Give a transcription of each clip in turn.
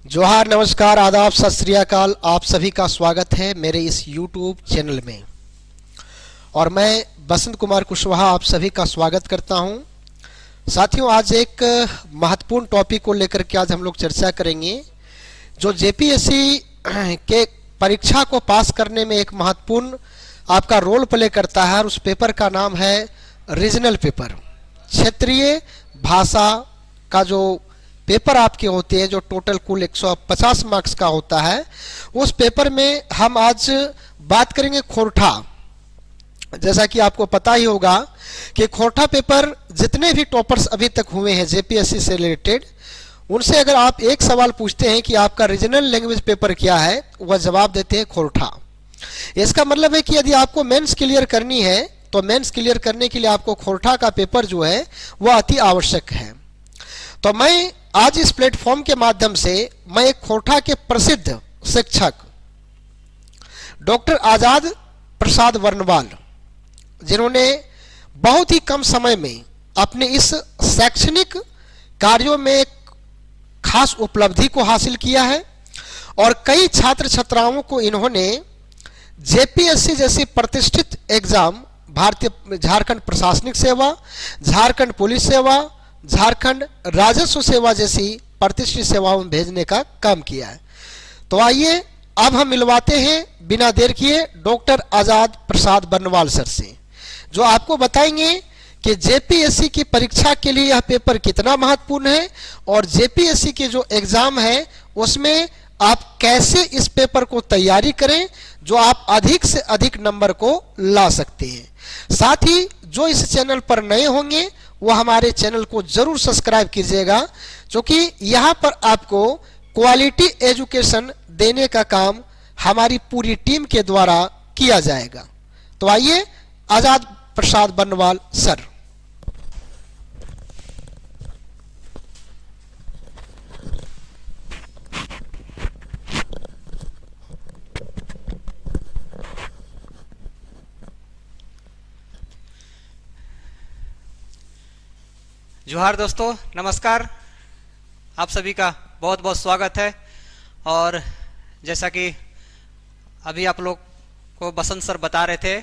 जोहार, नमस्कार, आदाब, सत श्री अकाल। आप सभी का स्वागत है मेरे इस YouTube चैनल में और मैं बसंत कुमार कुशवाहा आप सभी का स्वागत करता हूं। साथियों, आज एक महत्वपूर्ण टॉपिक को लेकर के आज हम लोग चर्चा करेंगे जो जेपीएससी के परीक्षा को पास करने में एक महत्वपूर्ण आपका रोल प्ले करता है और उस पेपर का नाम है रीजनल पेपर। क्षेत्रीय भाषा का जो पेपर आपके होते हैं, जो टोटल कुल 150 मार्क्स का होता है, उस पेपर में हम आज बात करेंगे खोरठा। जैसा कि आपको पता ही होगा कि खोरठा पेपर जितने भी टॉपर्स अभी तक हुए हैं जेपीएससी से रिलेटेड, उनसे अगर आप एक सवाल पूछते हैं कि आपका रीजनल लैंग्वेज पेपर क्या है, वह जवाब देते हैं खोरठा। इसका मतलब है कि यदि आपको मेंस क्लियर करनी है तो मेंस क्लियर करने के लिए आपको खोरठा का पेपर जो है वह अति आवश्यक है। तो मैं आज इस प्लेटफॉर्म के माध्यम से मैं एक खोरठा के प्रसिद्ध शिक्षक डॉक्टर आजाद प्रसाद वर्णवाल, जिन्होंने बहुत ही कम समय में अपने इस शैक्षणिक कार्यों में एक खास उपलब्धि को हासिल किया है और कई छात्र छात्राओं को इन्होंने जेपीएससी जैसी प्रतिष्ठित एग्जाम, भारतीय झारखंड प्रशासनिक सेवा, झारखंड पुलिस सेवा, झारखंड राजस्व सेवा जैसी प्रतिष्ठित सेवाओं में भेजने का काम किया है। तो आइए अब हम मिलवाते हैं बिना देर किए डॉक्टर आजाद प्रसाद वर्णवाल सर से, जो आपको बताएंगे कि जेपीएससी की परीक्षा के लिए यह पेपर कितना महत्वपूर्ण है और जेपीएससी के जो एग्जाम है उसमें आप कैसे इस पेपर को तैयारी करें जो आप अधिक से अधिक नंबर को ला सकते हैं। साथ ही जो इस चैनल पर नए होंगे वो हमारे चैनल को जरूर सब्सक्राइब कीजिएगा, क्योंकि यहाँ पर आपको क्वालिटी एजुकेशन देने का काम हमारी पूरी टीम के द्वारा किया जाएगा। तो आइए आजाद प्रसाद वर्णवाल सर। जोहार दोस्तों, नमस्कार। आप सभी का बहुत बहुत स्वागत है। और जैसा कि अभी आप लोग को बसंत सर बता रहे थे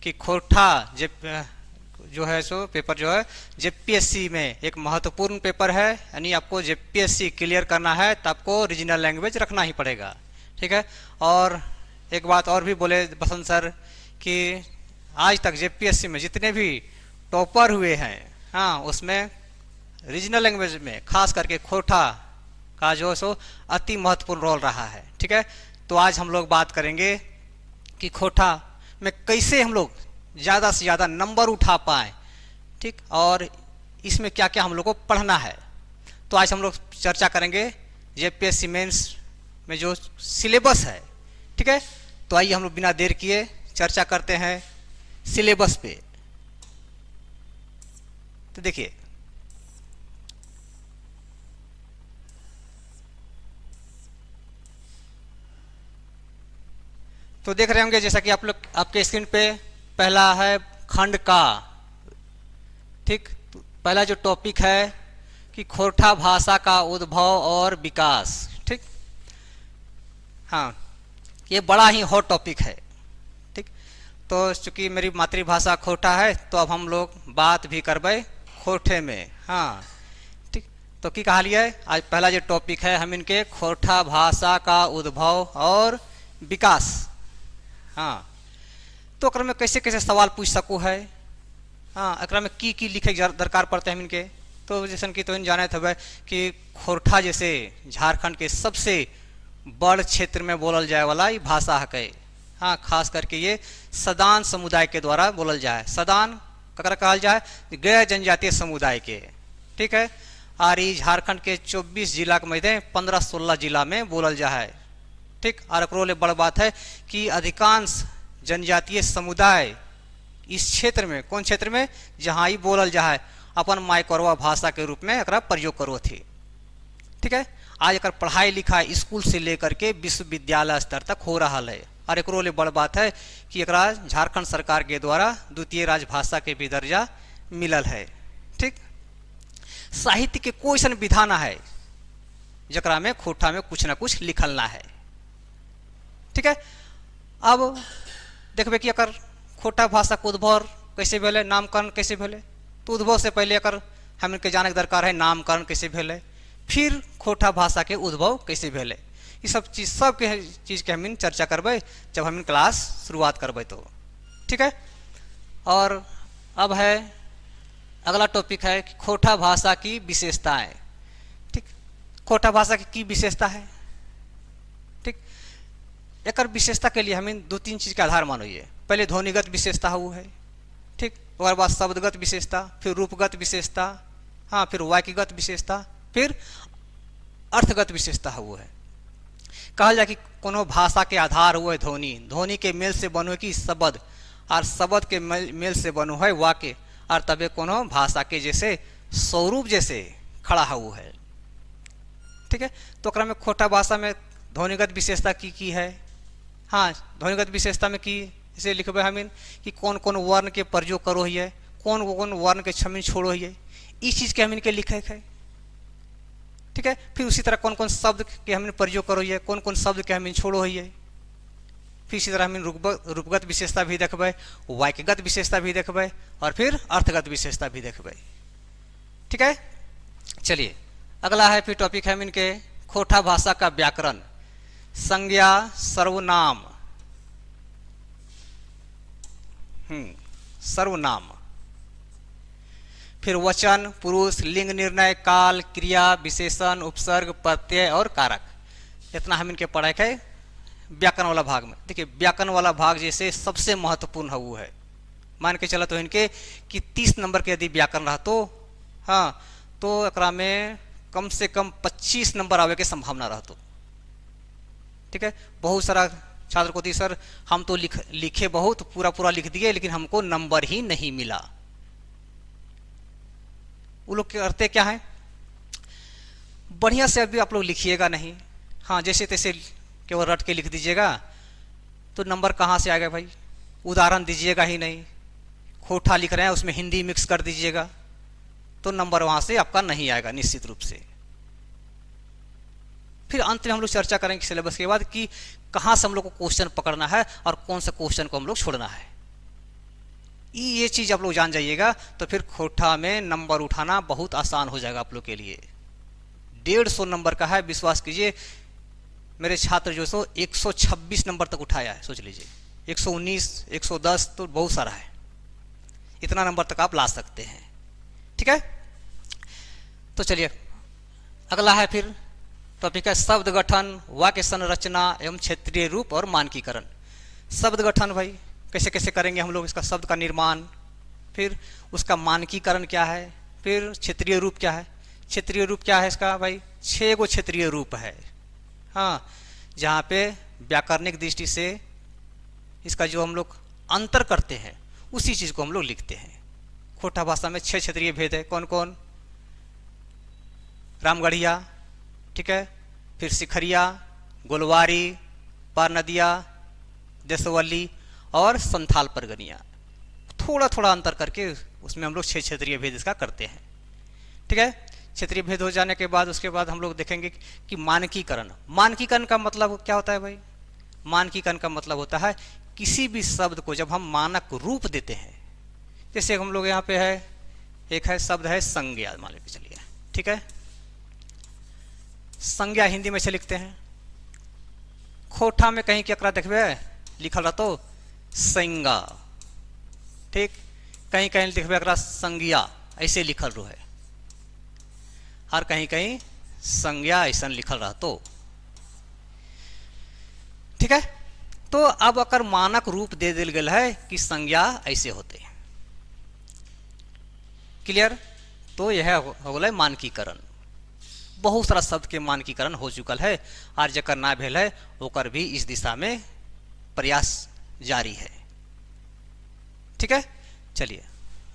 कि खोरठा जो है सो पेपर जो है जेपीएससी में एक महत्वपूर्ण पेपर है। यानी आपको जेपीएससी क्लियर करना है तो आपको रीजनल लैंग्वेज रखना ही पड़ेगा, ठीक है। और एक बात और भी बोले बसंत सर कि आज तक जेपीएससी में जितने भी टॉपर हुए हैं, हाँ, उसमें रीजनल लैंग्वेज में खास करके खोरठा का जो सो अति महत्वपूर्ण रोल रहा है, ठीक है। तो आज हम लोग बात करेंगे कि खोरठा में कैसे हम लोग ज़्यादा से ज़्यादा नंबर उठा पाएँ, ठीक, और इसमें क्या क्या हम लोग को पढ़ना है। तो आज हम लोग चर्चा करेंगे जेपीएससी मेंस में जो सिलेबस है, ठीक है। तो आइए हम लोग बिना देर किए चर्चा करते हैं सिलेबस पे। तो देखिए, तो देख रहे होंगे जैसा कि आप लोग आपके स्क्रीन पे पहला है खंड का, ठीक। पहला जो टॉपिक है कि खोरठा भाषा का उद्भव और विकास, ठीक। हाँ, ये बड़ा ही हॉट टॉपिक है, ठीक। तो चूंकि मेरी मातृभाषा खोरठा है तो अब हम लोग बात भी करबे खोरठे में, हाँ, ठीक। तो की कहा लिया है आज पहला जो टॉपिक है हम इनके खोरठा भाषा का उद्भव और विकास, हाँ। तो अकर में कैसे कैसे सवाल पूछ सकूँ है, हाँ, अकर में की लिखे दरकार पड़ते हैं इनके। तो जैसे कि तो इन जाने थे कि खोरठा जैसे झारखंड के सबसे बड़ क्षेत्र में बोलल जाए वाला ये भाषा है, हाँ। खास करके ये सदान समुदाय के द्वारा बोलल जाए। सदान ककरा कहल जाए, गैर जनजातीय समुदाय के, ठीक है। और ये झारखंड के 24 जिला के मध्य 15-16 जिला में बोलल जाए, ठीक। और एकरो ले बड़ बात है कि अधिकांश जनजातीय समुदाय इस क्षेत्र में, कौन क्षेत्र में, जहाँ ही बोलल जाए अपन मायकोरवा भाषा के रूप में एकरा प्रयोग करो थे, ठीक है। आज एक पढ़ाई लिखाई स्कूल से लेकर के विश्वविद्यालय स्तर तक हो रहा है। और एकरो ले बड़ बात है कि एकरा झारखंड सरकार के द्वारा द्वितीय राजभाषा के भी दर्जा मिलल है, ठीक। साहित्य के कोई सन विधा ना है जकरा में खोटा में कुछ ना कुछ लिखलना है। ठीक है, अब देखबे कि अकर खोटा भाषा के उद्भव कैसे भेले, नामकरण कैसे भेले। तो उद्भव से पहले अकर हम इनके जाने के दरकार है नामकरण कैसे भेले, फिर खोटा भाषा के उद्भव कैसे भेले। ये सब चीज़ के हम चर्चा करबे जब हम क्लास शुरुआत करबे तो। ठीक है, और अब है अगला टॉपिक है कि खोटा भाषा की विशेषताएं। ठीक, खोटा भाषा की विशेषता है। ठीक, एक विशेषता के लिए हमें 2-3 चीज़ का आधार मानिए। पहले ध्वनिगत विशेषता वो है। ठीक, और बाद शब्दगत विशेषता, फिर रूपगत विशेषता, हाँ, फिर वाक्यगत विशेषता, फिर अर्थगत विशेषता वो है। कहल जाए कि कोनो भाषा के आधार हुए ध्वनि, ध्वनि के मेल से बनो कि शब्द, और शब्द के मेल से बनो है वाक्य, और तबे कोनो भाषा के जैसे स्वरूप जैसे खड़ा हुआ है। ठीक है, तो अकरा में खोटा भाषा में ध्वनिगत विशेषता की है। हाँ, ध्वनिगत विशेषता में की इसे लिखबे हमीन कि कौन कौन वर्ण के प्रयोग करो है, कौन कौन वर्ण के छमीन छोड़ो है, इस चीज़ के हमीन के लिखे है। ठीक है, फिर उसी तरह कौन कौन शब्द के हमीन प्रयोग करो है, कौन कौन शब्द के हमीन छोड़ो है। फिर इसी तरह हमीन रूपगत विशेषता भी देखबे, वाक्यगत विशेषता भी देखबे, और फिर अर्थगत विशेषता भी देखबे। ठीक है, चलिए अगला है फिर टॉपिक है इनके खोटा भाषा का व्याकरण। संज्ञा, सर्वनाम, सर्वनाम, फिर वचन, पुरुष, लिंग निर्णय, काल, क्रिया, विशेषण, उपसर्ग, प्रत्यय और कारक। इतना हम इनके पढ़ाई है व्याकरण वाला भाग में। देखिए व्याकरण वाला भाग जैसे सबसे महत्वपूर्ण है वो है। मान के चला तो इनके कि 30 नंबर के यदि व्याकरण रहा तो हाँ, तो एकरा में कम से कम 25 नंबर आवे के संभावना रहतो। ठीक है, बहुत सारा छात्र को थी सर हम तो लिखे बहुत पूरा लिख दिए लेकिन हमको नंबर ही नहीं मिला। वो लोग करते क्या है, बढ़िया से अभी आप लोग लिखिएगा नहीं, हाँ जैसे तैसे केवल रट के लिख दीजिएगा तो नंबर कहाँ से आएगा भाई। उदाहरण दीजिएगा ही नहीं, खोटा लिख रहे हैं उसमें हिंदी मिक्स कर दीजिएगा तो नंबर वहाँ से आपका नहीं आएगा निश्चित रूप से। फिर अंत में हम लोग चर्चा करेंगे सिलेबस के बाद कि कहाँ से हम लोग को क्वेश्चन पकड़ना है और कौन से क्वेश्चन को हम लोग छोड़ना है। ये चीज़ आप लोग जान जाइएगा तो फिर खोटा में नंबर उठाना बहुत आसान हो जाएगा आप लोग के लिए। 150 नंबर का है, विश्वास कीजिए मेरे छात्र जो सो 126 नंबर तक उठाया है। सोच लीजिए 119, 110 तो बहुत सारा है, इतना नंबर तक आप ला सकते हैं। ठीक है, तो चलिए अगला है फिर टॉपिक है शब्द गठन, वाक्य संरचना एवं क्षेत्रीय रूप और मानकीकरण। शब्द गठन भाई कैसे कैसे करेंगे हम लोग इसका शब्द का निर्माण, फिर उसका मानकीकरण क्या है, फिर क्षेत्रीय रूप क्या है। क्षेत्रीय रूप क्या है इसका भाई, 6 गो क्षेत्रीय रूप है। हाँ, जहाँ पे व्याकरणिक दृष्टि से इसका जो हम लोग अंतर करते हैं उसी चीज़ को हम लोग लिखते हैं। खोटा भाषा में 6 क्षेत्रीय भेद है। कौन कौन, रामगढ़िया, ठीक है, फिर शिखरिया, गोलवारी, पार नदिया, देशवली और संथाल परगनिया। थोड़ा थोड़ा अंतर करके उसमें हम लोग 6 क्षेत्रीय भेद इसका करते हैं। ठीक है, क्षेत्रीय भेद हो जाने के बाद उसके बाद हम लोग देखेंगे कि मानकीकरण। मानकीकरण का मतलब क्या होता है भाई, मानकीकरण का मतलब होता है किसी भी शब्द को जब हम मानक रूप देते हैं। जैसे हम लोग यहाँ पे है एक है शब्द है संज्ञा, मान लीजिए चलिए। ठीक है, संज्ञा हिंदी में से लिखते हैं, खोटा में कहीं क्या देखबे लिखल रहा तो संज्ञा। ठीक, कहीं कहीं देखबे एकरा संज्ञा ऐसे लिखल रो है, और कहीं कहीं संज्ञा ऐसा लिखल रहा तो। ठीक है, तो अब अगर मानक रूप दे दिल गया है कि संज्ञा ऐसे होते हैं। क्लियर, तो यह हो गया मानकीकरण। बहुत सारा शब्द के मानकीकरण हो चुकल है और जकर ना भेल है ओकर भी इस दिशा में प्रयास जारी है। ठीक है, चलिए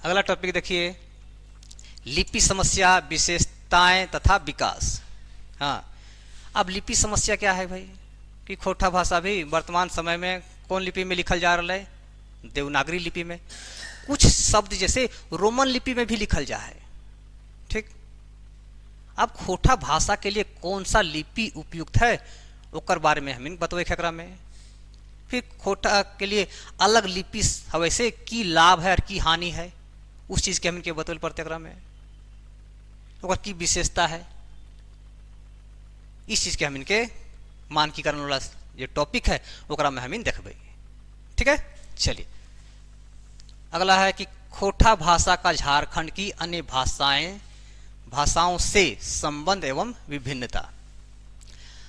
अगला टॉपिक देखिए, लिपि समस्या, विशेषताएं तथा विकास। हाँ, अब लिपि समस्या क्या है भाई कि खोटा भाषा भी वर्तमान समय में कौन लिपि में लिखल जा रहा है, देवनागरी लिपि में। कुछ शब्द जैसे रोमन लिपि में भी लिखल जा है। ठीक, अब खोटा भाषा के लिए कौन सा लिपि उपयुक्त है ओकर बारे में हम बतवे एकरा में। फिर खोटा के लिए अलग लिपि हवे से की लाभ है और की हानि है, उस चीज़ के हम के बतवे पड़ते एकरा में, ओकर की विशेषता है, इस चीज़ के हम इनके मानकीकरण वाला जो टॉपिक है ओकरा में हम देखबे। ठीक है, चलिए अगला है कि खोटा भाषा का झारखंड की अन्य भाषाओं से संबंध एवं विभिन्नता।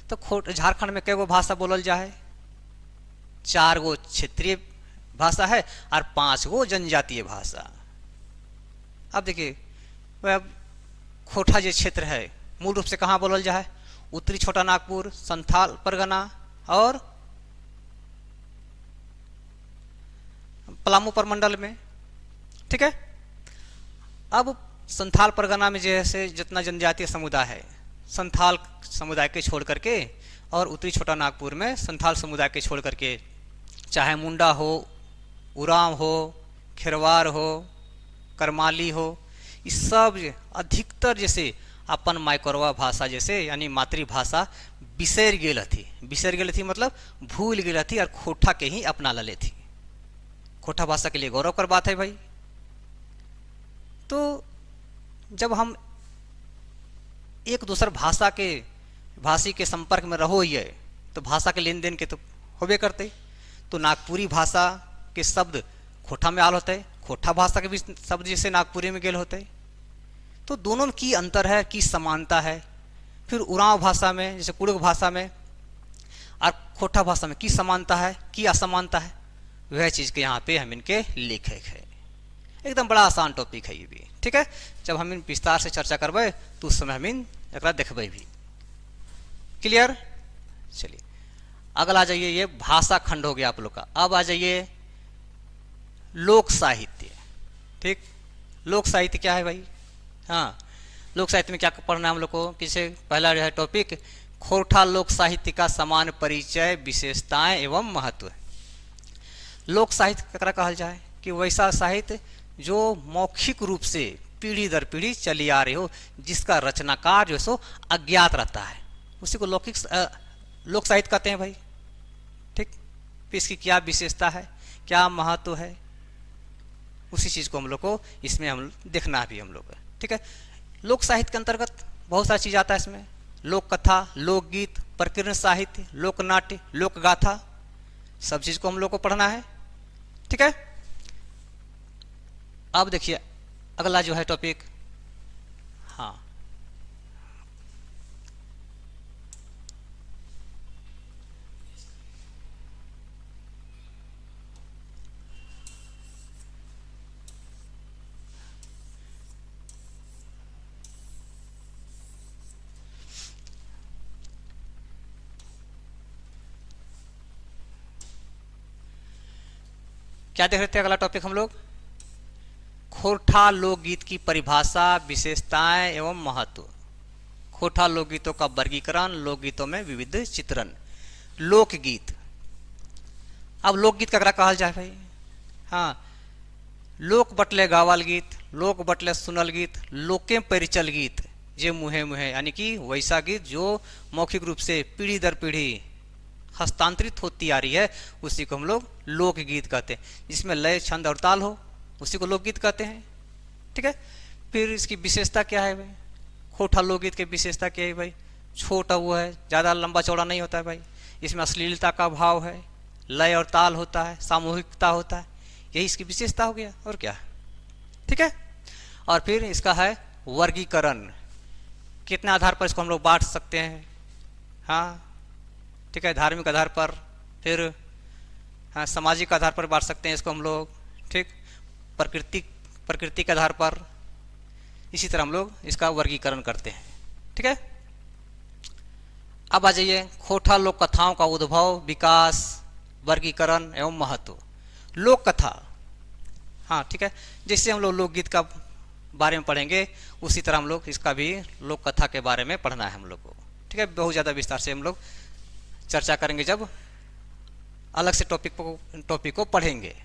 तो झारखंड में कई भाषा बोलल जाए, 4 गो क्षेत्रीय भाषा है और 5 गो जनजातीय भाषा। अब देखिए वह खोटा जो क्षेत्र है मूल रूप से कहाँ बोलल जाए, उत्तरी छोटा नागपुर, संथाल परगना और पलामू प्रमंडल में। ठीक है, अब संथाल परगना में जैसे जितना जनजातीय समुदाय है संथाल समुदाय के छोड़ करके, और उत्तरी छोटा नागपुर में संथाल समुदाय के छोड़ करके, चाहे मुंडा हो, उरांव हो, खेरवार हो, करमाली हो, इस सब अधिकतर जैसे अपन माइकोरवा भाषा जैसे यानी मातृभाषा बिसर गेल थी मतलब भूल गेल थी और खोटा के ही अपना ले थी। खोटा भाषा के लिए गौरव कर बात है भाई। तो जब हम एक दूसर भाषी के संपर्क में रहो ही है तो भाषा के लेन देन के तो होबे करते। तो नागपुरी भाषा के शब्द खोटा में आल होते, खोटा भाषा के भी शब्द जैसे नागपुरी में गेल होते। तो दोनों में की अंतर है, की समानता है। फिर उरांव भाषा में जैसे कुड़ुक भाषा में और खोटा भाषा में की समानता है, की असमानता है, वह चीज़ के यहाँ पे हम इनके लेखक है। एकदम बड़ा आसान टॉपिक है ये भी। ठीक है, जब हम इन विस्तार से चर्चा करबे तो उस समय हम इन एकरा देखबे भी। क्लियर, चलिए अगला आ जाइए, ये भाषा खंड हो गया आप लोग का। अब आ जाइए लोक साहित्य। ठीक, लोक साहित्य क्या है भाई? हाँ, लोक साहित्य में क्या पढ़ना है हम लोग को? किसे पहला जो है टॉपिक खोटा लोक साहित्य का समान परिचय, विशेषताएं एवं महत्व। लोक साहित्य ककरा कहल जाए कि वैसा साहित्य जो मौखिक रूप से पीढ़ी दर पीढ़ी चली आ रही हो, जिसका रचनाकार जो है सो अज्ञात रहता है, उसी को लोक साहित्य कहते हैं भाई। ठीक, फिर इसकी क्या विशेषता है, क्या महत्व है, उसी चीज़ को हम लोग को इसमें हम देखना भी हम लोग को। ठीक है, लोक साहित्य के अंतर्गत बहुत सारी चीज़ आता है इसमें, लोक कथा, लोकगीत, प्रकीर्ण साहित्य, लोक नाट्य, लोक गाथा, सब चीज़ को हम लोग को पढ़ना है। ठीक है, अब देखिए अगला जो है टॉपिक, हाँ क्या देख रहे थे? अगला टॉपिक हम लोग खोटा लोकगीत की परिभाषा, विशेषताएं एवं महत्व। खोटा लोकगीतों का वर्गीकरण, लोकगीतों में विविध चित्रण। लोकगीत, अब लोकगीत ककरा कहल जाए भाई? हाँ, लोक बटले गावल गीत, लोक बटले सुनल गीत, लोके परिचल गीत, जे मुहे मुहे, यानी कि वैसा गीत जो मौखिक रूप से पीढ़ी दर पीढ़ी हस्तांतरित होती आ रही है, उसी को हम लोग लोकगीत कहते हैं। जिसमें लय, छंद और ताल हो, उसी को लोकगीत कहते हैं। ठीक है, फिर इसकी विशेषता क्या है भाई? खोटा लोकगीत की विशेषता क्या है भाई? छोटा वो है, ज़्यादा लंबा चौड़ा नहीं होता है भाई। इसमें अश्लीलता का भाव है, लय और ताल होता है, सामूहिकता होता है, यही इसकी विशेषता हो गया और क्या। ठीक है, और फिर इसका है वर्गीकरण, कितने आधार पर इसको हम लोग बांट सकते हैं। हाँ, ठीक है, धार्मिक आधार पर, फिर हाँ सामाजिक आधार पर बांट सकते हैं इसको हम लोग। ठीक, प्रकृति के आधार पर, इसी तरह हम लोग इसका वर्गीकरण करते हैं। ठीक है, अब आ जाइए खोटा लोक कथाओं का उद्भव, विकास, वर्गीकरण एवं महत्व। लोक कथा, हाँ ठीक है, जैसे हम लोग लोकगीत का बारे में पढ़ेंगे उसी तरह हम लोग इसका भी लोक कथा के बारे में पढ़ना है हम लोग को। ठीक है, बहुत ज़्यादा विस्तार से हम लोग चर्चा करेंगे जब अलग से टॉपिक को पढ़ेंगे।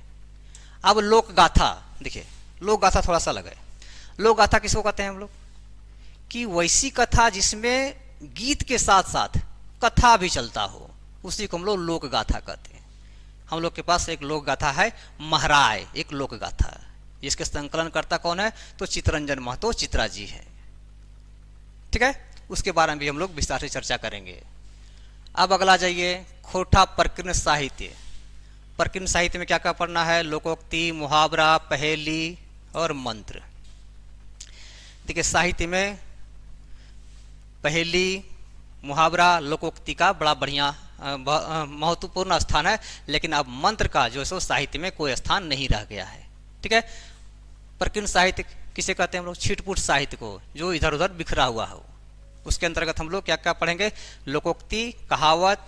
अब लोक गाथा, देखिए लोक गाथा थोड़ा सा अलग है। लोक गाथा किसको कहते हैं हम लोग? कि वैसी कथा जिसमें गीत के साथ साथ कथा भी चलता हो, उसी को हम लोग लोक गाथा कहते हैं। हम लोग के पास एक लोक गाथा है महराय, एक लोक गाथा, जिसके संकलन करता कौन है? तो चितरंजन महतो चित्रा जी है। ठीक है, उसके बारे में भी हम लोग विस्तार से चर्चा करेंगे। अब अगला जाइए, खोटा प्रकीर्ण साहित्य। प्रकीर्ण साहित्य में क्या क्या पढ़ना है? लोकोक्ति, मुहावरा, पहेली और मंत्र। देखिए, साहित्य में पहेली, मुहावरा, लोकोक्ति का बड़ा बढ़िया महत्वपूर्ण स्थान है, लेकिन अब मंत्र का जो है सो साहित्य में कोई स्थान नहीं रह गया है। ठीक है, प्रकीर्ण साहित्य किसे कहते हैं हम लोग? छिटपुट साहित्य को, जो इधर उधर बिखरा हुआ हो। उसके अंतर्गत हम लोग क्या क्या पढ़ेंगे? लोकोक्ति, कहावत,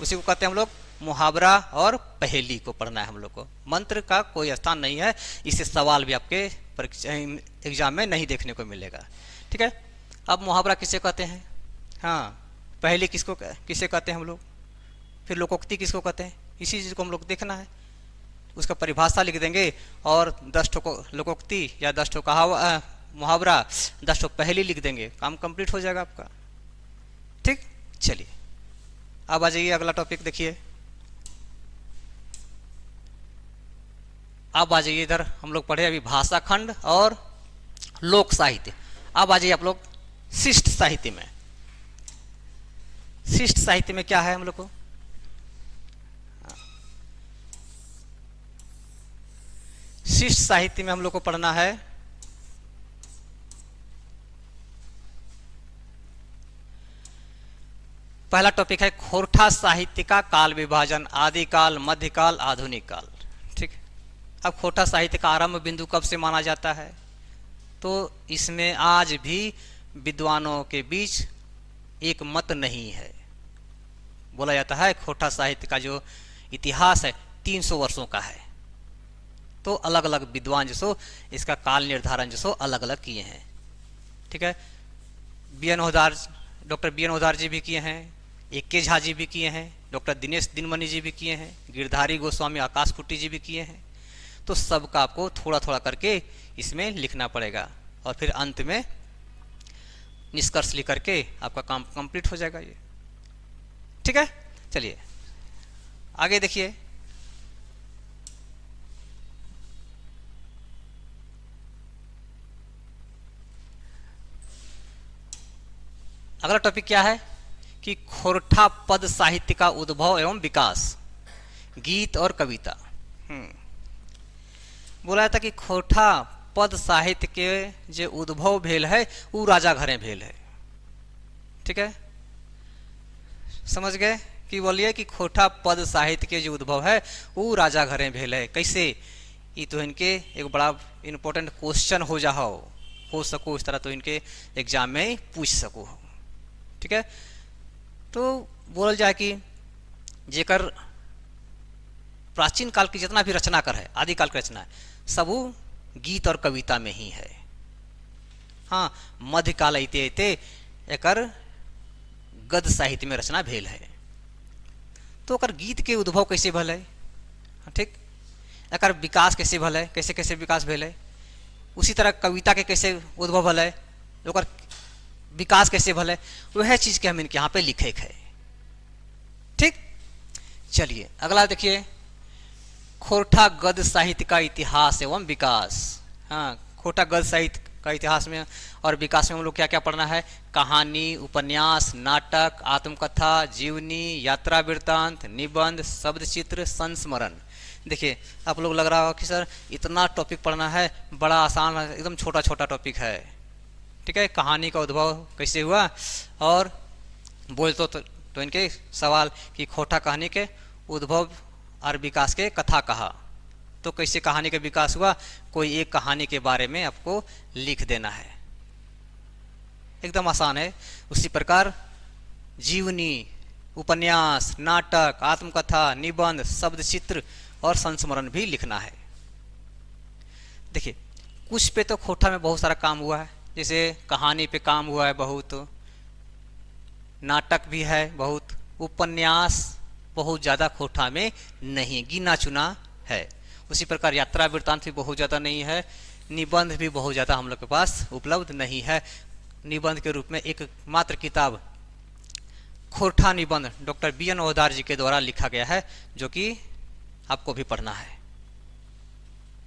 उसी को कहते हैं हम लोग मुहावरा, और पहेली को पढ़ना है हम लोग को। मंत्र का कोई स्थान नहीं है, इससे सवाल भी आपके परीक्षा एग्जाम में नहीं देखने को मिलेगा। ठीक है, अब मुहावरा किसे कहते हैं? हाँ, पहेली किसे कहते हैं हम लोग? फिर लोकोक्ति किसको कहते हैं? इसी चीज़ को हम लोग देखना है। उसका परिभाषा लिख देंगे और 10 ठो लोकोक्ति या 10 ठो मुहावरा, 10 ठो पहेली लिख देंगे, काम कंप्लीट हो जाएगा आपका। ठीक, चलिए अब आ जाइए, अगला टॉपिक देखिए। अब आ जाइए इधर, हम लोग पढ़े अभी भाषा खंड और लोक साहित्य। अब आ जाइए आप लोग शिष्ट साहित्य में। शिष्ट साहित्य में क्या है हम लोग को? शिष्ट साहित्य में हम लोग को पढ़ना है पहला टॉपिक है खोरठा साहित्य का काल विभाजन, आदिकाल, मध्यकाल, आधुनिक काल। ठीक, अब खोरठा साहित्य का आरंभ बिंदु कब से माना जाता है? तो इसमें आज भी विद्वानों के बीच एक मत नहीं है। बोला जाता है खोरठा साहित्य का जो इतिहास है 300 वर्षों का है। तो अलग अलग विद्वान जो सो इसका काल निर्धारण जो सो अलग अलग किए हैं। ठीक है, डॉक्टर बी एन ओदार जी भी किए हैं, ए.के. झा जी भी किए हैं, डॉक्टर दिनेश दिनमणि जी भी किए हैं, गिरधारी गोस्वामी आकाश कुट्टी जी भी किए हैं। तो सबका आपको थोड़ा थोड़ा करके इसमें लिखना पड़ेगा और फिर अंत में निष्कर्ष लिख करके आपका काम कंप्लीट हो जाएगा ये। ठीक है, चलिए आगे देखिए। अगला टॉपिक क्या है कि खोरठा पद साहित्य का उद्भव एवं विकास, गीत और कविता। बोला था कि खोरठा पद साहित्य के जो उद्भव भेल है वो राजा घरे भेल है। ठीक है, समझ गए कि बोलिए कि खोरठा पद साहित्य के जो उद्भव है वो राजा घरे भेल है। कैसे? ये तो इनके एक बड़ा इंपॉर्टेंट क्वेश्चन हो सको इस तरह, तो इनके एग्जाम में पूछ सको। ठीक है, तो बोल जाए कि जेकर प्राचीन काल की जितना भी रचनाकर है, आदिकाल की रचना है, सब गीत और कविता में ही है। हाँ, मध्यकाल अइते एकर गद्य साहित्य में रचना भेल है। तो अगर गीत के उद्भव कैसे भल है? ठीक, एकर विकास कैसे भल है, कैसे कैसे विकास भेल है? उसी तरह कविता के कैसे उद्भव भल है, ओकर विकास कैसे भल है, वह चीज के हम इनके यहाँ पे लिखे है। ठीक, चलिए अगला देखिए, खोरठा गद्य साहित्य का इतिहास एवं विकास। हाँ, खोरठा गद्य साहित्य का इतिहास में और विकास में हम लोग क्या क्या पढ़ना है? कहानी, उपन्यास, नाटक, आत्मकथा, जीवनी, यात्रा वृत्तांत, निबंध, शब्द चित्र, संस्मरण। देखिए आप लोग लग रहा हो कि सर इतना टॉपिक पढ़ना है, बड़ा आसान, एकदम छोटा छोटा टॉपिक है। ठीक है, कहानी का उद्भव कैसे हुआ, और बोल तो इनके सवाल कि खोरठा कहानी के उद्भव और विकास के कथा कहा, तो कैसे कहानी का विकास हुआ, कोई एक कहानी के बारे में आपको लिख देना है। एकदम आसान है। उसी प्रकार जीवनी, उपन्यास, नाटक, आत्मकथा, निबंध, शब्द चित्र और संस्मरण भी लिखना है। देखिए कुछ पे तो खोरठा में बहुत सारा काम हुआ है, जैसे कहानी पे काम हुआ है बहुत, नाटक भी है बहुत, उपन्यास बहुत ज़्यादा खोरठा में नहीं, गिना चुना है। उसी प्रकार यात्रा वृत्तांत भी बहुत ज़्यादा नहीं है, निबंध भी बहुत ज़्यादा हम लोग के पास उपलब्ध नहीं है। निबंध के रूप में एक मात्र किताब खोरठा निबंध डॉक्टर बी.एन. ओहदार जी के द्वारा लिखा गया है, जो कि आपको भी पढ़ना है।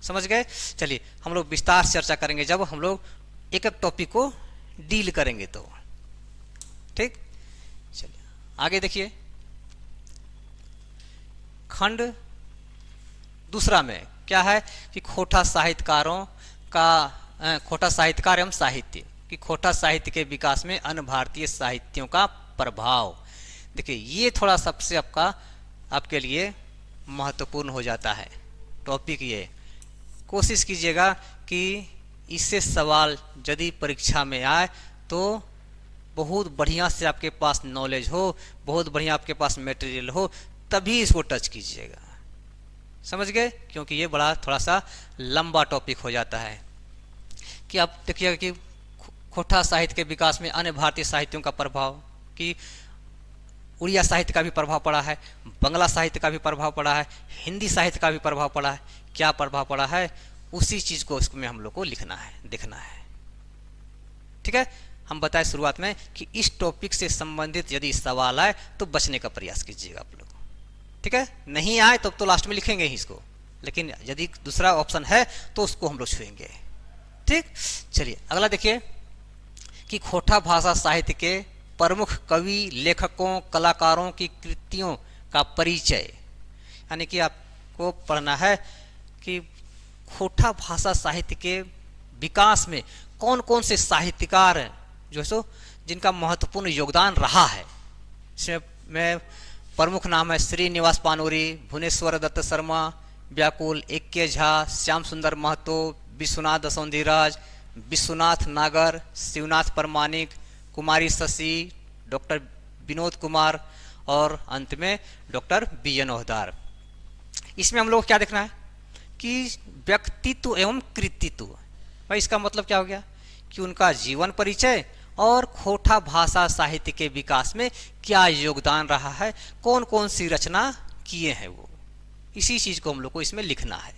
समझ गए? चलिए हम लोग विस्तार से चर्चा करेंगे जब हम लोग एक एक टॉपिक को डील करेंगे तो। ठीक, चलिए आगे देखिए। खंड दूसरा में क्या है कि खोटा साहित्यकारों का खोटा साहित्यकार एवं साहित्य कि खोटा साहित्य के विकास में अन्य भारतीय साहित्यों का प्रभाव। देखिए ये थोड़ा सबसे आपके लिए महत्वपूर्ण हो जाता है टॉपिक। ये कोशिश कीजिएगा कि इससे सवाल यदि परीक्षा में आए तो बहुत बढ़िया से आपके पास नॉलेज हो, बहुत बढ़िया आपके पास मटेरियल हो, तभी इसको टच कीजिएगा। समझ गए? क्योंकि ये बड़ा थोड़ा सा लंबा टॉपिक हो जाता है कि आप देखिएगा कि खोटा साहित्य के विकास में अन्य भारतीय साहित्यों का प्रभाव, कि उड़िया साहित्य का भी प्रभाव पड़ा है, बंगला साहित्य का भी प्रभाव पड़ा है, हिंदी साहित्य का भी प्रभाव पड़ा है। क्या प्रभाव पड़ा है, उसी चीज़ को इसमें हम लोग को लिखना है, देखना है। ठीक है, हम बताएं शुरुआत में कि इस टॉपिक से संबंधित यदि सवाल आए तो बचने का प्रयास कीजिएगा आप लोग। ठीक है, नहीं आए तब तो लास्ट में लिखेंगे ही इसको, लेकिन यदि दूसरा ऑप्शन है तो उसको हम लोग छुएंगे। ठीक, चलिए अगला देखिए कि खोटा भाषा साहित्य के प्रमुख कवि, लेखकों, कलाकारों की कृतियों का परिचय। यानी कि आपको पढ़ना है कि खोटा भाषा साहित्य के विकास में कौन कौन से साहित्यकार हैं जो सो जिनका महत्वपूर्ण योगदान रहा है। इसमें मैं प्रमुख नाम है श्रीनिवास पानोरी, भुवनेश्वर दत्त शर्मा, व्याकुल एक्के झा, श्याम सुंदर महतो, विश्वनाथ दसौंधीराज, विश्वनाथ नागर, शिवनाथ परमाणिक, कुमारी शशि, डॉक्टर विनोद कुमार और अंत में डॉक्टर बी.एन. ओहदार। इसमें हम लोग क्या देखना है कि व्यक्तित्व एवं कृतित्व। भाई इसका मतलब क्या हो गया कि उनका जीवन परिचय और खोटा भाषा साहित्य के विकास में क्या योगदान रहा है, कौन कौन सी रचना किए हैं वो, इसी चीज को हम लोग को इसमें लिखना है।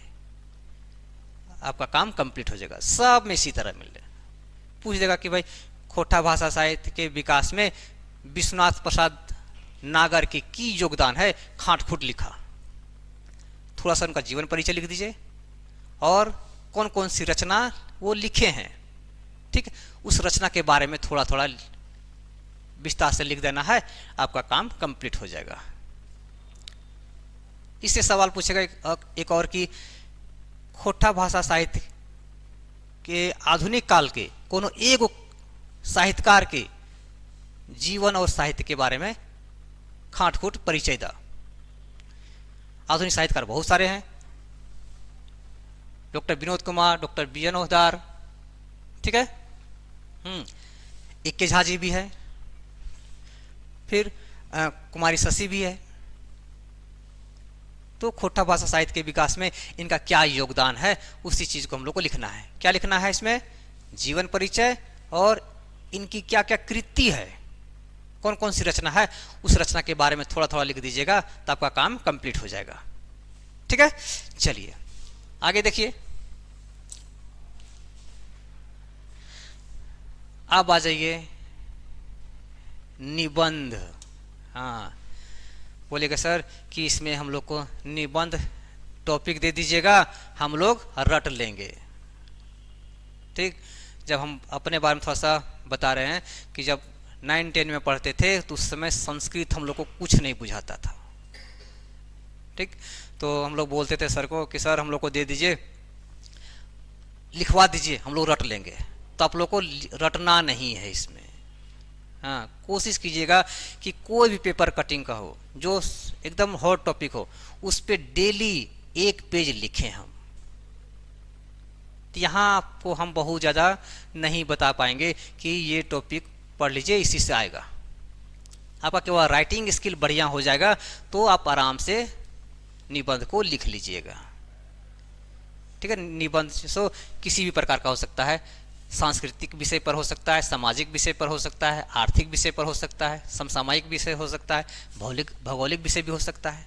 आपका काम कंप्लीट हो जाएगा। सब में इसी तरह मिल रहा पूछ देगा कि भाई खोटा भाषा साहित्य के विकास में विश्वनाथ प्रसाद नागर की योगदान है, खाट खूट लिखा। थोड़ा सा उनका जीवन परिचय लिख दीजिए और कौन कौन सी रचना वो लिखे हैं। ठीक, उस रचना के बारे में थोड़ा थोड़ा विस्तार से लिख देना है, आपका काम कंप्लीट हो जाएगा। इससे सवाल पूछेगा एक और कि खोटा भाषा साहित्य के आधुनिक काल के कोनो एगो साहित्यकार के जीवन और साहित्य के बारे में खाट खूट परिचय दा। आधुनिक साहित्यकार बहुत सारे हैं, doctor Vinod Kumar, doctor BN. Ohdar, ठीक है, एक्के झा जी भी है, फिर कुमारी शशि भी है। तो खोटा भाषा साहित्य के विकास में इनका क्या योगदान है, उसी चीज को हम लोग को लिखना है। क्या लिखना है इसमें? जीवन परिचय और इनकी क्या क्या कृति है, कौन कौन सी रचना है, उस रचना के बारे में थोड़ा थोड़ा लिख दीजिएगा तो आपका काम कंप्लीट हो जाएगा। ठीक है, चलिए आगे देखिए। अब आ जाइए निबंध। हाँ, बोलेगा सर कि इसमें हम लोग को निबंध टॉपिक दे दीजिएगा, हम लोग रट लेंगे। ठीक, जब हम अपने बारे में थोड़ा सा बता रहे हैं कि जब 9-10 में पढ़ते थे तो उस समय संस्कृत हम लोग को कुछ नहीं बुझाता था। ठीक, तो हम लोग बोलते थे सर को कि सर हम लोग को दे दीजिए, लिखवा दीजिए, हम लोग रट लेंगे। तो आप लोग को रटना नहीं है इसमें। हाँ, कोशिश कीजिएगा कि कोई भी पेपर कटिंग का हो जो एकदम हॉट टॉपिक हो, उस पर डेली एक पेज लिखें हम। तो यहाँ आपको हम बहुत ज़्यादा नहीं बता पाएंगे कि ये टॉपिक पढ़ लीजिए, इसी से आएगा। आपका केवल राइटिंग स्किल बढ़िया हो जाएगा तो आप आराम से निबंध को लिख लीजिएगा। ठीक है, निबंध सो किसी भी प्रकार का हो सकता है, सांस्कृतिक विषय पर हो सकता है, सामाजिक विषय पर हो सकता है, आर्थिक विषय पर हो सकता है, समसामयिक विषय हो सकता है, भौगोलिक विषय भी हो सकता है।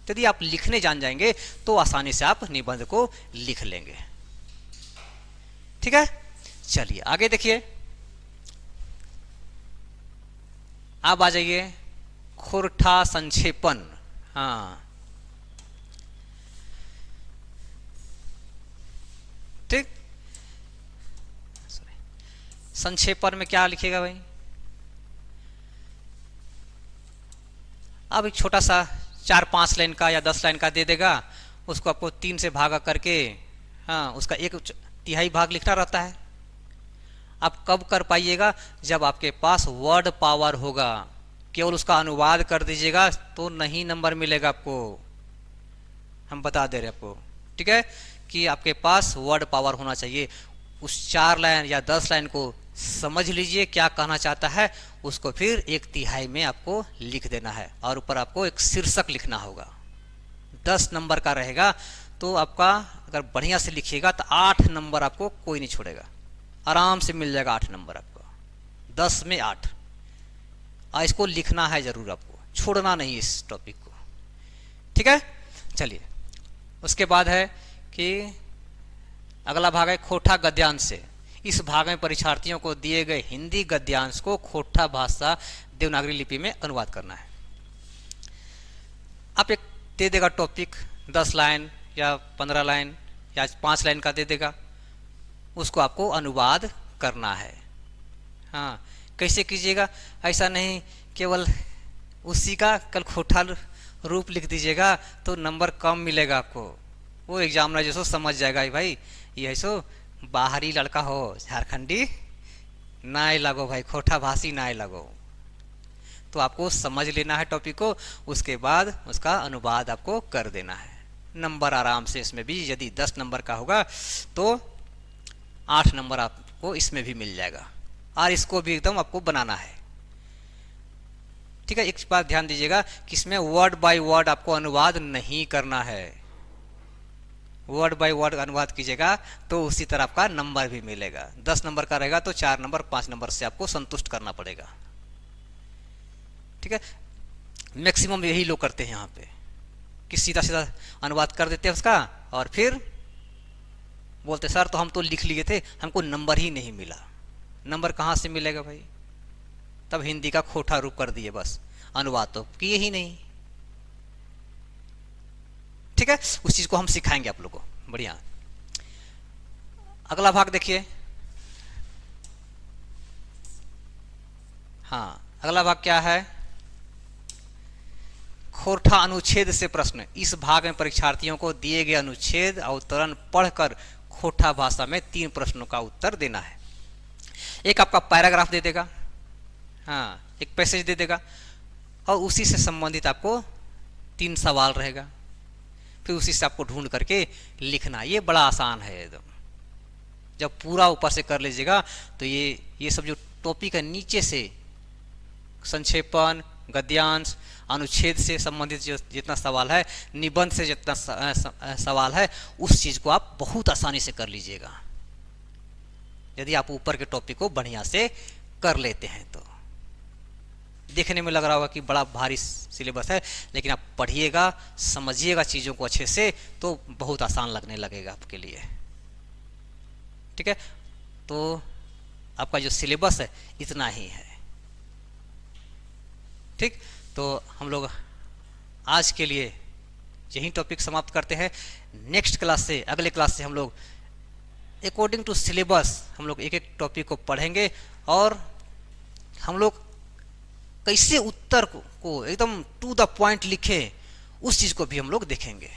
यदि आप लिखने जान जाएंगे तो आसानी से आप निबंध को लिख लेंगे। ठीक है, चलिए आगे देखिए। अब आ जाइए खोरठा संक्षेपण। हाँ ठीक, संक्षेपण में क्या लिखेगा भाई? अब एक छोटा सा 4-5 लाइन का या 10 लाइन का दे देगा, उसको आपको 3 से भागा करके, हाँ, उसका 1/3 भाग लिखना रहता है। आप कब कर पाइएगा? जब आपके पास वर्ड पावर होगा। केवल उसका अनुवाद कर दीजिएगा तो नहीं नंबर मिलेगा आपको, हम बता दे रहे हैं आपको, ठीक है, कि आपके पास वर्ड पावर होना चाहिए। उस 4 लाइन या 10 लाइन को समझ लीजिए क्या कहना चाहता है, उसको फिर 1/3 में आपको लिख देना है और ऊपर आपको एक शीर्षक लिखना होगा। 10 नंबर का रहेगा तो आपका अगर बढ़िया से लिखिएगा तो 8 नंबर आपको कोई नहीं छोड़ेगा, आराम से मिल जाएगा 8 नंबर आपको, 10 में 8। इसको लिखना है जरूर आपको, छोड़ना नहीं इस टॉपिक को, ठीक है। चलिए, उसके बाद है कि अगला भाग है खोटा गद्यांश से। इस भाग में परीक्षार्थियों को दिए गए हिंदी गद्यांश को खोटा भाषा देवनागरी लिपि में अनुवाद करना है। आप एक दे देगा टॉपिक, 10 लाइन या 15 लाइन या 5 लाइन का दे देगा, उसको आपको अनुवाद करना है। हाँ, कैसे कीजिएगा? ऐसा नहीं केवल उसी का कल खोटा रूप लिख दीजिएगा तो नंबर कम मिलेगा आपको। वो एग्जामिनर जैसो समझ जाएगा भाई ये ऐसो बाहरी लड़का हो, झारखंडी ना लगो भाई, खोटा भाषी ना लगो। तो आपको समझ लेना है टॉपिक को, उसके बाद उसका अनुवाद आपको कर देना है। नंबर आराम से इसमें भी, यदि 10 नंबर का होगा तो 8 नंबर आपको इसमें भी मिल जाएगा, और इसको भी एकदम आपको बनाना है, ठीक है। एक बात ध्यान दीजिएगा कि इसमें वर्ड बाय वर्ड आपको अनुवाद नहीं करना है। वर्ड बाय वर्ड अनुवाद कीजिएगा तो उसी तरह आपका नंबर भी मिलेगा। 10 नंबर का रहेगा तो 4 नंबर 5 नंबर से आपको संतुष्ट करना पड़ेगा, ठीक है। मैक्सिमम यही लोग करते हैं यहाँ पे कि सीधा सीधा अनुवाद कर देते हैं उसका और फिर बोलते सर तो हम तो लिख लिए थे, हमको नंबर ही नहीं मिला। नंबर कहाँ से मिलेगा भाई? तब हिंदी का खोटा रूप कर दिए, बस अनुवाद तो किए ही नहीं, ठीक है। उस चीज को हम सिखाएंगे आप लोगों को, बढ़िया। अगला भाग देखिए। हाँ, अगला भाग क्या है? खोरठा अनुच्छेद से प्रश्न। इस भाग में परीक्षार्थियों को दिए गए अनुच्छेद अवतरण पढ़कर खोटा भाषा में 3 प्रश्नों का उत्तर देना है। एक आपका पैराग्राफ दे देगा, हाँ, एक पैसेज दे देगा और उसी से संबंधित आपको 3 सवाल रहेगा, फिर उसी से आपको ढूंढ करके लिखना। ये बड़ा आसान है एकदम। जब पूरा ऊपर से कर लीजिएगा तो ये सब जो टॉपिक है नीचे से संक्षेपण, गद्यांश, अनुच्छेद से संबंधित जो जितना सवाल है, निबंध से जितना सवाल है, उस चीज को आप बहुत आसानी से कर लीजिएगा यदि आप ऊपर के टॉपिक को बढ़िया से कर लेते हैं। तो देखने में लग रहा होगा कि बड़ा भारी सिलेबस है, लेकिन आप पढ़िएगा, समझिएगा चीज़ों को अच्छे से तो बहुत आसान लगने लगेगा आपके लिए, ठीक है। तो आपका जो सिलेबस है इतना ही है, ठीक। तो हम लोग आज के लिए यही टॉपिक समाप्त करते हैं। नेक्स्ट क्लास से, अगले क्लास से हम लोग अकॉर्डिंग टू सिलेबस हम लोग एक एक टॉपिक को पढ़ेंगे और हम लोग कैसे उत्तर को एकदम टू द पॉइंट लिखे, उस चीज को भी हम लोग देखेंगे।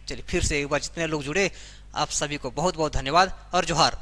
चलिए फिर से एक बार जितने लोग जुड़े आप सभी को बहुत बहुत धन्यवाद और जोहार।